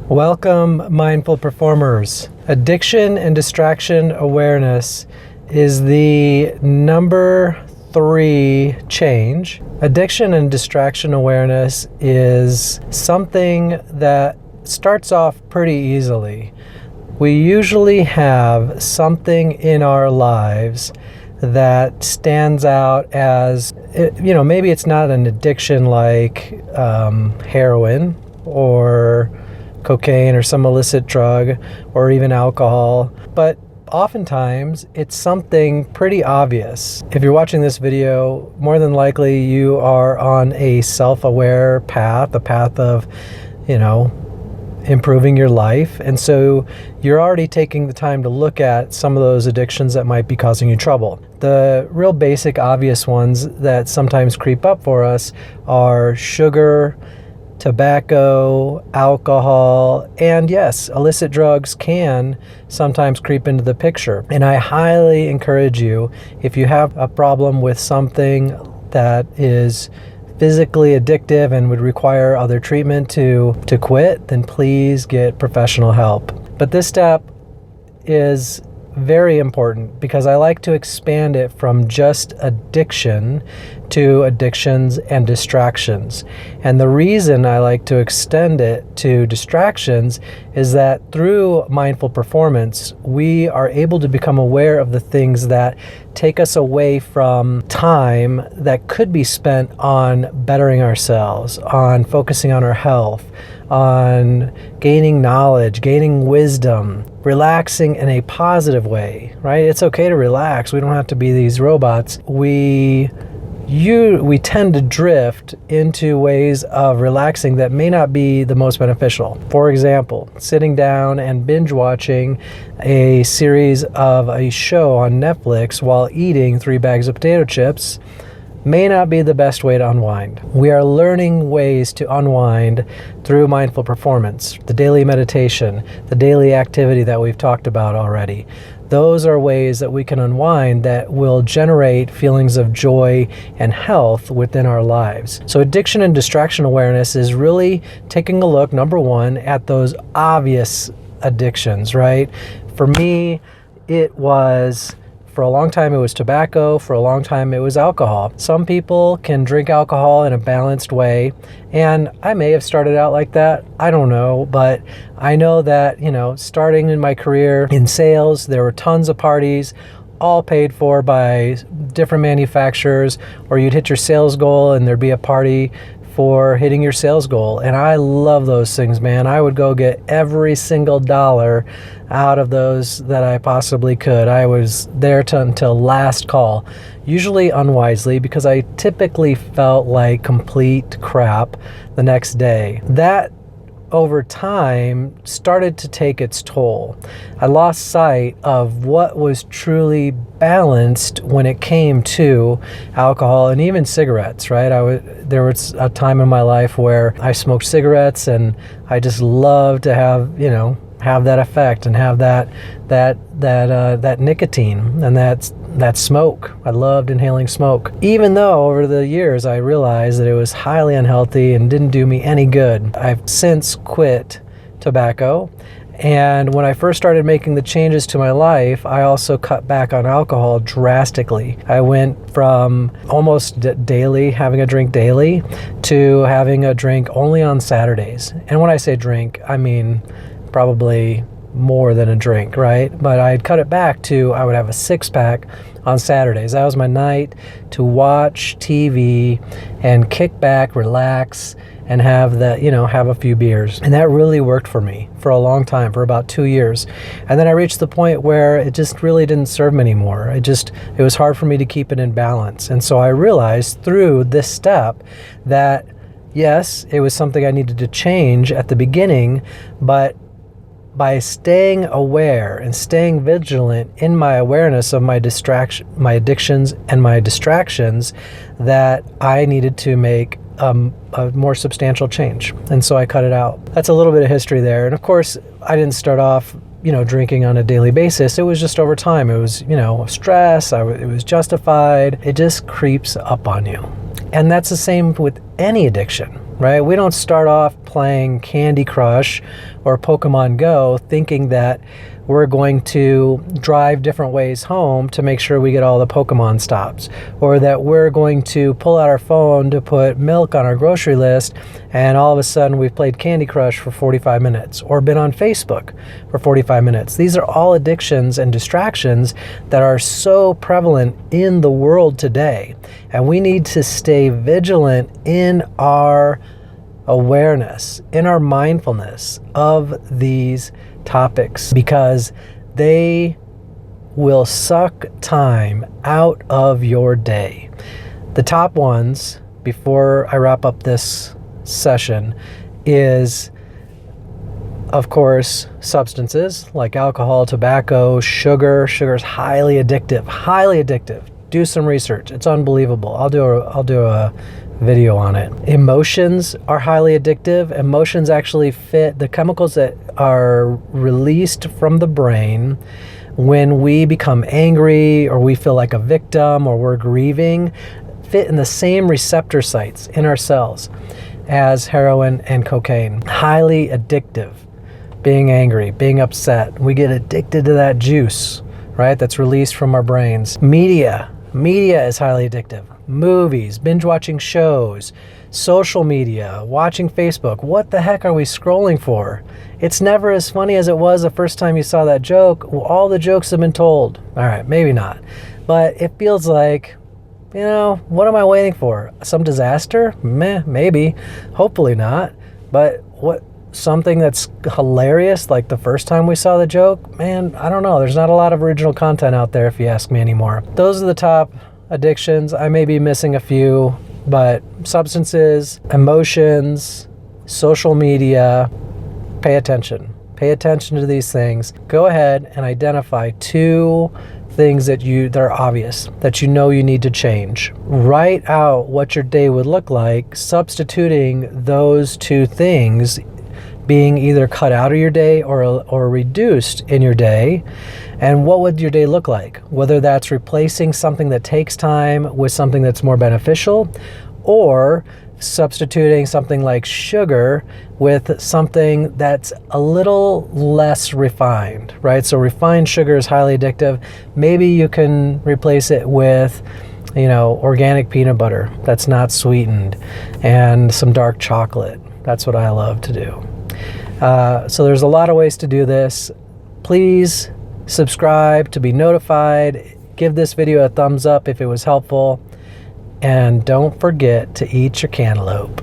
Welcome, mindful performers. Addiction and distraction awareness is the number 3 change. Addiction and distraction awareness is something that starts off pretty easily. We usually have something in our lives that stands out as, maybe it's not an addiction like heroin or cocaine or some illicit drug or even alcohol, but oftentimes it's something pretty obvious. If you're watching this video, more than likely you are on a self-aware path, a path of, improving your life. And so you're already taking the time to look at some of those addictions that might be causing you trouble. The real basic obvious ones that sometimes creep up for us are sugar, tobacco, alcohol, and yes, illicit drugs can sometimes creep into the picture. And I highly encourage you, if you have a problem with something that is physically addictive and would require other treatment to quit, then please get professional help. But this step is very important because I like to expand it from just addiction to addictions and distractions. And the reason I like to extend it to distractions is that through mindful performance, we are able to become aware of the things that take us away from time that could be spent on bettering ourselves, on focusing on our health, on gaining knowledge, gaining wisdom, relaxing in a positive way, right? It's okay to relax. We don't have to be these robots. We tend to drift into ways of relaxing that may not be the most beneficial. For example, sitting down and binge watching a series of a show on Netflix while eating 3 bags of potato chips may not be the best way to unwind. We are learning ways to unwind through mindful performance, the daily meditation, the daily activity that we've talked about already. Those are ways that we can unwind that will generate feelings of joy and health within our lives. So addiction and distraction awareness is really taking a look, number 1, at those obvious addictions, right? For me, for a long time it was tobacco, for a long time it was alcohol. Some people can drink alcohol in a balanced way, and I may have started out like that, I don't know, but I know that, starting in my career in sales, there were tons of parties, all paid for by different manufacturers, or you'd hit your sales goal and there'd be a party for hitting your sales goal. And I love those things, man. I would go get every single dollar out of those that I possibly could. I was there until last call, usually unwisely because I typically felt like complete crap the next day. That over time started to take its toll. I lost sight of what was truly balanced when it came to alcohol and even cigarettes, right? There was a time in my life where I smoked cigarettes and I just loved to have that effect and have that nicotine and that smoke. I loved inhaling smoke. Even though over the years I realized that it was highly unhealthy and didn't do me any good. I've since quit tobacco. And when I first started making the changes to my life, I also cut back on alcohol drastically. I went from almost daily, having a drink daily, to having a drink only on Saturdays. And when I say drink, I mean probably more than a drink, right? But I'd cut it back to, I would have a 6-pack on Saturdays. That was my night to watch TV and kick back, relax, and have a few beers. And that really worked for me for a long time, for about 2 years. And then I reached the point where it just really didn't serve me anymore. It was hard for me to keep it in balance. And so I realized through this step that yes, it was something I needed to change at the beginning, but by staying aware and staying vigilant in my awareness of my addictions and my distractions, that I needed to make a more substantial change. And so I cut it out. That's a little bit of history there. And of course, I didn't start off, drinking on a daily basis. It was just over time. It was, stress. It was justified. It just creeps up on you. And that's the same with any addiction. right? We don't start off playing Candy Crush or Pokemon Go thinking that we're going to drive different ways home to make sure we get all the Pokemon stops, or that we're going to pull out our phone to put milk on our grocery list, and all of a sudden we've played Candy Crush for 45 minutes or been on Facebook for 45 minutes. These are all addictions and distractions that are so prevalent in the world today, and we need to stay vigilant in our awareness, in our mindfulness of these topics, because they will suck time out of your day. The top ones, before I wrap up this session, is, of course, substances like alcohol, tobacco, sugar. Sugar is highly addictive, highly addictive. Do some research. It's unbelievable. I'll do a video on it. Emotions are highly addictive. Emotions actually fit the chemicals that are released from the brain when we become angry or we feel like a victim or we're grieving, fit in the same receptor sites in our cells as heroin and cocaine. Highly addictive. Being angry, being upset. We get addicted to that juice, right? That's released from our brains. Media is highly addictive. Movies, binge watching shows, social media, watching Facebook. What the heck are we scrolling for? It's never as funny as it was the first time you saw that joke. Well, all the jokes have been told. All right, maybe not. But it feels like, what am I waiting for? Some disaster? Maybe. Hopefully not. But something that's hilarious like the first time we saw the joke? Man, I don't know. There's not a lot of original content out there if you ask me anymore. Those are the top addictions. I may be missing a few, but substances, emotions, social media, pay attention. Pay attention to these things. Go ahead and identify 2 things that are obvious, that you need to change. Write out what your day would look like, substituting those 2 things being either cut out of your day or reduced in your day. And what would your day look like? Whether that's replacing something that takes time with something that's more beneficial, or substituting something like sugar with something that's a little less refined, right? So refined sugar is highly addictive. Maybe you can replace it with organic peanut butter that's not sweetened, and some dark chocolate. That's what I love to do. So there's a lot of ways to do this. Please subscribe to be notified. Give this video a thumbs up if it was helpful. And don't forget to eat your cantaloupe.